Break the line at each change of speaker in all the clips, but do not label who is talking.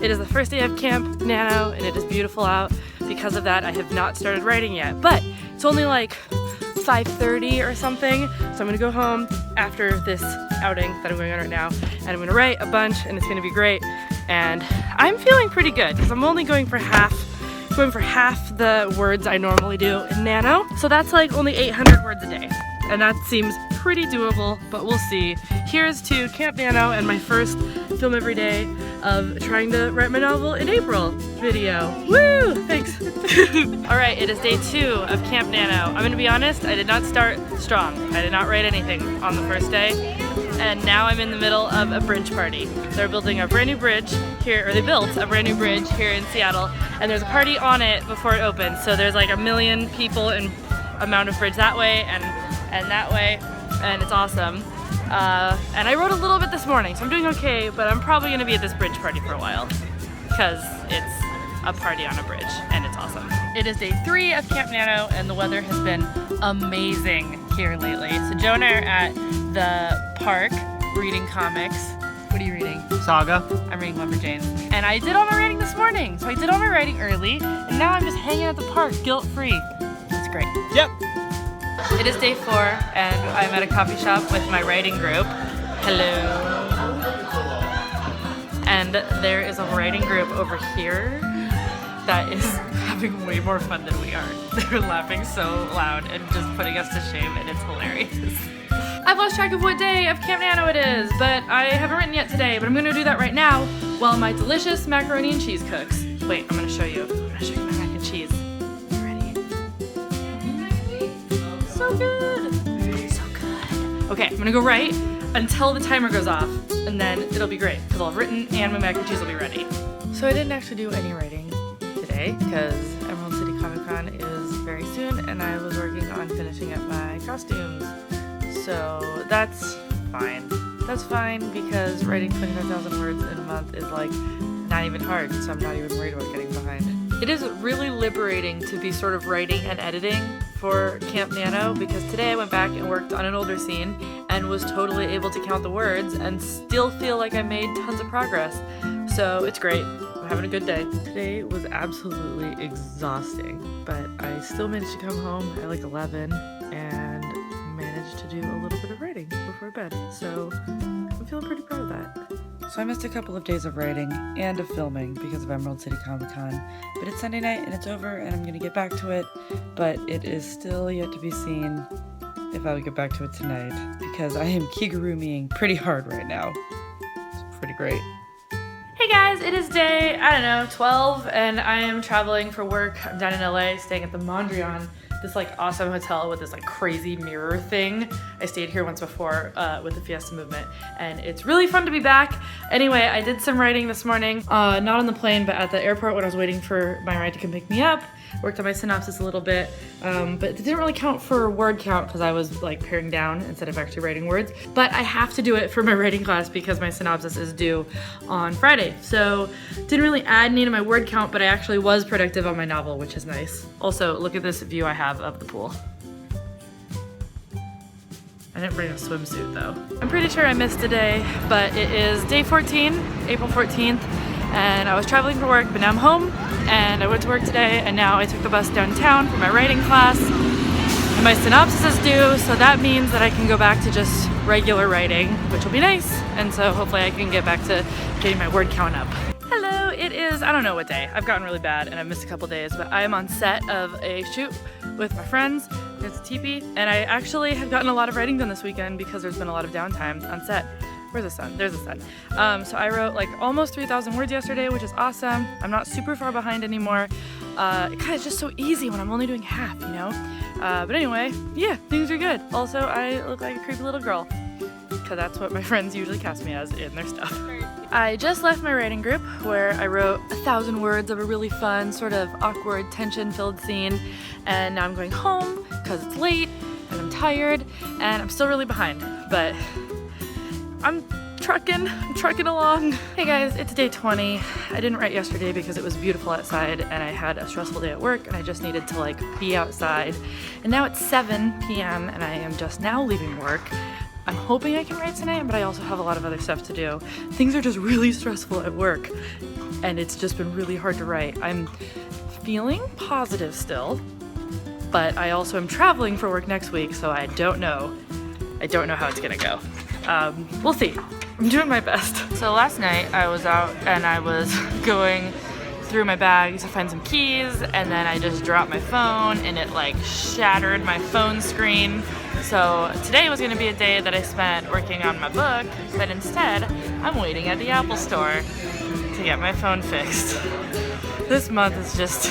It is the first day of Camp Nano and it is beautiful out. Because of that, I have not started writing yet, but it's only like 5:30 or something, so I'm gonna go home after this outing that I'm going on right now, and I'm gonna write a bunch, and it's gonna be great. And I'm feeling pretty good because I'm only going for half the words I normally do in Nano, so that's like only 800 words a day, and that seems pretty doable, but we'll see. Here's to Camp Nano and my first film every day of trying to write my novel in April video. Woo! Thanks. Alright, it is day 2 of Camp Nano. I'm gonna be honest, I did not start strong. I did not write anything on the first day, and now I'm in the middle of a bridge party. They're building a brand new bridge here, or they built a brand new bridge here in Seattle, and there's a party on it before it opens, so there's like 1 million people and amount of bridge that way and that way, and it's awesome. And I wrote a little bit this morning, so I'm doing okay, but I'm probably gonna be at this bridge party for a while because it's a party on a bridge and it's awesome. It is day 3 of Camp Nano and the weather has been amazing here lately. So Joe and I are at the park reading comics. What are you reading? Saga. I'm reading Lumberjanes. And I did all my writing this morning, so I did all my writing early, and now I'm just hanging at the park guilt-free. It's great. Yep. It is day 4 and I'm at a coffee shop with my writing group. Hello. And there is a writing group over here that is having way more fun than we are. They're laughing so loud and just putting us to shame, and it's hilarious. I've lost track of what day of Camp Nano it is, but I haven't written yet today, but I'm gonna do that right now while my delicious macaroni and cheese cooks. Wait, I'm gonna show you. I'm gonna show you my mac and cheese. So good. So good. Okay, I'm gonna go write until the timer goes off, and then it'll be great because I'll have written and my mac and cheese will be ready. So I didn't actually do any writing today because Emerald City Comic Con is very soon, and I was working on finishing up my costumes. So that's fine. That's fine because writing 25,000 words in a month is like not even hard, so I'm not even worried about getting behind. It is really liberating to be sort of writing and editing for Camp Nano because today I went back and worked on an older scene and was totally able to count the words and still feel like I made tons of progress. So it's great. I'm having a good day. Today was absolutely exhausting, but I still managed to come home at like 11 and managed to do a little bit of writing before bed. So I'm feeling pretty proud of that. So I missed a couple of days of writing and of filming because of Emerald City Comic Con, but it's Sunday night and it's over and I'm gonna get back to it, but it is still yet to be seen if I'll get back to it tonight because I am kigurumi-ing pretty hard right now. It's pretty great. Hey guys, it is day, 12, and I am traveling for work. I'm down in LA staying at the Mondrian, this like awesome hotel with this like crazy mirror thing. I stayed here once before with the Fiesta movement, and it's really fun to be back. Anyway, I did some writing this morning, not on the plane, but at the airport when I was waiting for my ride to come pick me up. Worked on my synopsis a little bit, but it didn't really count for word count because I was like paring down instead of actually writing words. But I have to do it for my writing class because my synopsis is due on Friday. So didn't really add any to my word count, but I actually was productive on my novel, which is nice. Also, look at this view I have of the pool. I didn't bring a swimsuit though. I'm pretty sure I missed a day, but it is day 14, April 14th, and I was traveling for work, but now I'm home, and I went to work today, and now I took the bus downtown for my writing class, and my synopsis is due, so that means that I can go back to just regular writing, which will be nice, and so hopefully I can get back to getting my word count up. Hello, it is, I don't know what day. I've gotten really bad, and I've missed a couple days, but I am on set of a shoot with my friends. It's a teepee, and I actually have gotten a lot of writing done this weekend because there's been a lot of downtime on set. Where's the sun? There's the sun. So I wrote like almost 3,000 words yesterday, which is awesome. I'm not super far behind anymore. It's just so easy when I'm only doing half, you know? But anyway, yeah, things are good. Also, I look like a creepy little girl because that's what my friends usually cast me as in their stuff. I just left my writing group where I wrote 1,000 words of a really fun, sort of awkward, tension-filled scene, and now I'm going home because it's late and I'm tired and I'm still really behind, but I'm trucking along. Hey guys, it's day 20. I didn't write yesterday because it was beautiful outside and I had a stressful day at work and I just needed to like be outside. And now it's 7 p.m. and I am just now leaving work. I'm hoping I can write tonight, but I also have a lot of other stuff to do. Things are just really stressful at work. and it's just been really hard to write. I'm feeling positive still, but I also am traveling for work next week, so I don't know how it's gonna go. We'll see. I'm doing my best. So last night I was out and I was going through my bag to find some keys, and then I just dropped my phone and it like shattered my phone screen. So today was gonna be a day that I spent working on my book, but instead I'm waiting at the Apple Store to get my phone fixed. This month is just,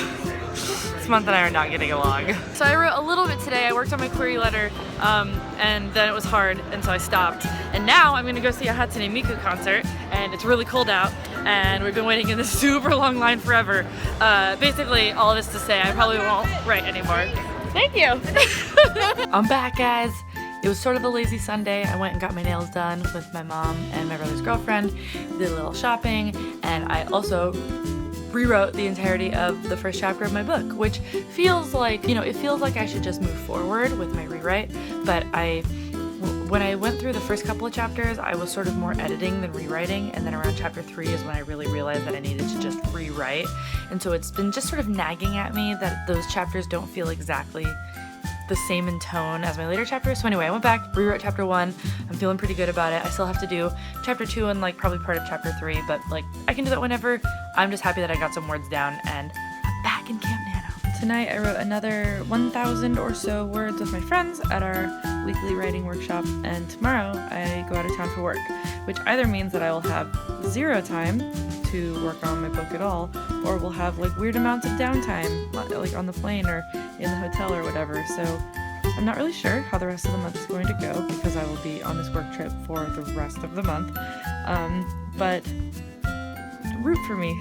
this month and I are not getting along. So I wrote a little bit today. I worked on my query letter, and then it was hard, and so I stopped. And now I'm gonna go see a Hatsune Miku concert, and it's really cold out, and we've been waiting in this super long line forever. Basically, all this to say, I probably won't write anymore. Thank you. I'm back, guys. It was sort of a lazy Sunday. I went and got my nails done with my mom and my brother's girlfriend, did a little shopping, and I also rewrote the entirety of the first chapter of my book, which feels like, you know, it feels like I should just move forward with my rewrite, but when I went through the first couple of chapters, I was sort of more editing than rewriting, and then around chapter 3 is when I really realized that I needed to just rewrite, and so it's been just sort of nagging at me that those chapters don't feel exactly the same in tone as my later chapters. So anyway, I went back, rewrote chapter 1. I'm feeling pretty good about it. I still have to do chapter 2 and like probably part of chapter 3, but like I can do that whenever. I'm just happy that I got some words down, and I'm back in Camp Nano. Tonight I wrote another 1,000 or so words with my friends at our weekly writing workshop, and tomorrow I go out of town for work, which either means that I will have 0 time to work on my book at all, or we'll have like weird amounts of downtime, like on the plane or in the hotel or whatever. So I'm not really sure how the rest of the month is going to go, because I will be on this work trip for the rest of the month, but root for me.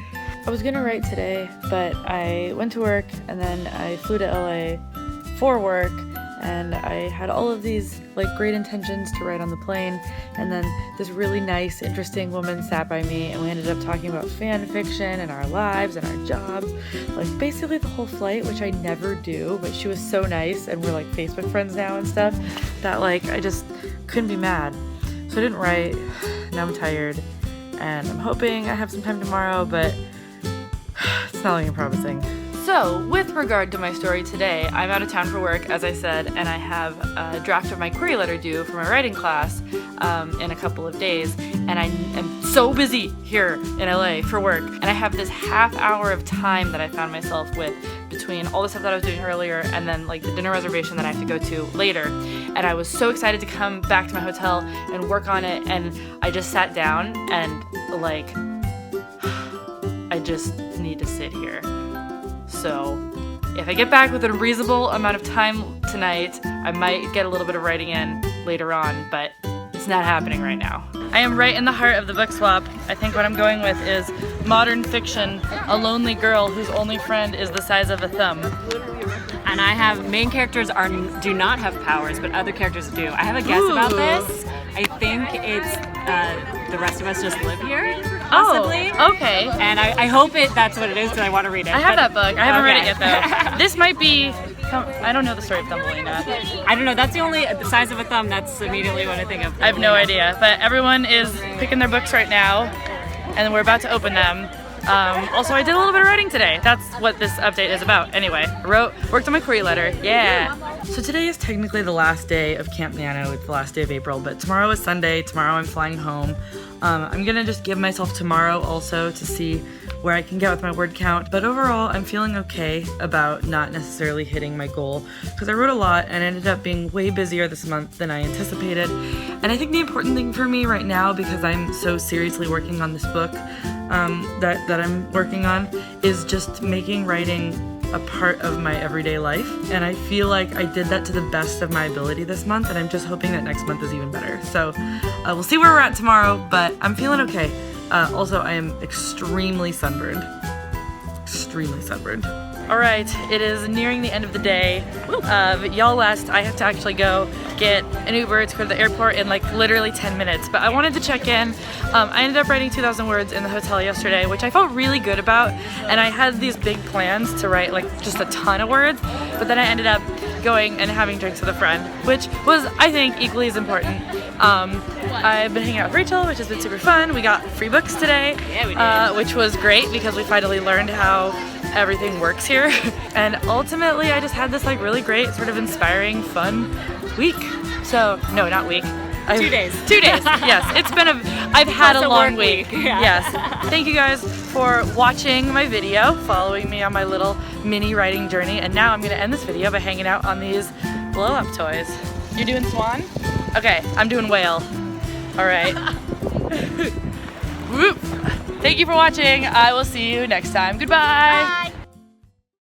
I was gonna write today, but I went to work and then I flew to LA for work, and I had all of these like great intentions to write on the plane, and then this really nice, interesting woman sat by me, and we ended up talking about fan fiction and our lives and our jobs, like basically the whole flight, which I never do, but she was so nice, and we're like Facebook friends now and stuff, that like I just couldn't be mad. So I didn't write. Now I'm tired, and I'm hoping I have some time tomorrow, but it's not looking promising. So, with regard to my story today, I'm out of town for work, as I said, and I have a draft of my query letter due for my writing class in a couple of days, and I am so busy here in LA for work, and I have this half hour of time that I found myself with between all the stuff that I was doing earlier and then like the dinner reservation that I have to go to later, and I was so excited to come back to my hotel and work on it, and I just sat down and like, I just need to sit here. So if I get back with a reasonable amount of time tonight, I might get a little bit of writing in later on, but it's not happening right now. I am right in the heart of the book swap. I think what I'm going with is modern fiction, a lonely girl whose only friend is the size of a thumb.
And I have, main characters do not have powers, but other characters do. I have a guess about this. I think it's the rest of us just live here, possibly.
Oh, okay.
And I hope that's what it is, because I want to read it.
I have that book. I haven't read it yet, though. This might be... I don't know the story of Thumbelina.
I don't know. That's the size of a thumb. That's immediately what I think of Thumbelina.
I have no idea. But everyone is picking their books right now, and we're about to open them. Also, I did a little bit of writing today. That's what this update is about. Anyway, worked on my query letter. Yeah. So today is technically the last day of Camp Nano. It's the last day of April, but tomorrow is Sunday. Tomorrow I'm flying home. I'm gonna just give myself tomorrow also to see where I can get with my word count. But overall, I'm feeling okay about not necessarily hitting my goal, because I wrote a lot and ended up being way busier this month than I anticipated. And I think the important thing for me right now, because I'm so seriously working on this book that I'm working on, is just making writing a part of my everyday life. And I feel like I did that to the best of my ability this month, and I'm just hoping that next month is even better. So we'll see where we're at tomorrow, but I'm feeling okay. Also, I am extremely sunburned. Extremely sunburned. All right, it is nearing the end of the day. Y'all left. I have to actually go get an Uber to go to the airport in like literally 10 minutes, but I wanted to check in. I ended up writing 2,000 words in the hotel yesterday, which I felt really good about, and I had these big plans to write like just a ton of words, but then I ended up going and having drinks with a friend, which was, I think, equally as important. I've been hanging out with Rachel, which has been super fun. We got free books today,
Yeah, we did.
which was great because we finally learned how everything works here. And ultimately, I just had this like really great, sort of inspiring, fun week. So, no, not week.
2 days.
2 days, yes. It's been I've had
Plus
a
a
long
work
week.
week, yeah.
Yes. Thank you guys for watching my video, following me on my little mini writing journey. And now I'm gonna end this video by hanging out on these blow up toys. You're doing swan? Okay, I'm doing whale. All right. Whoop. Thank you for watching. I will see you next time. Goodbye.
Bye.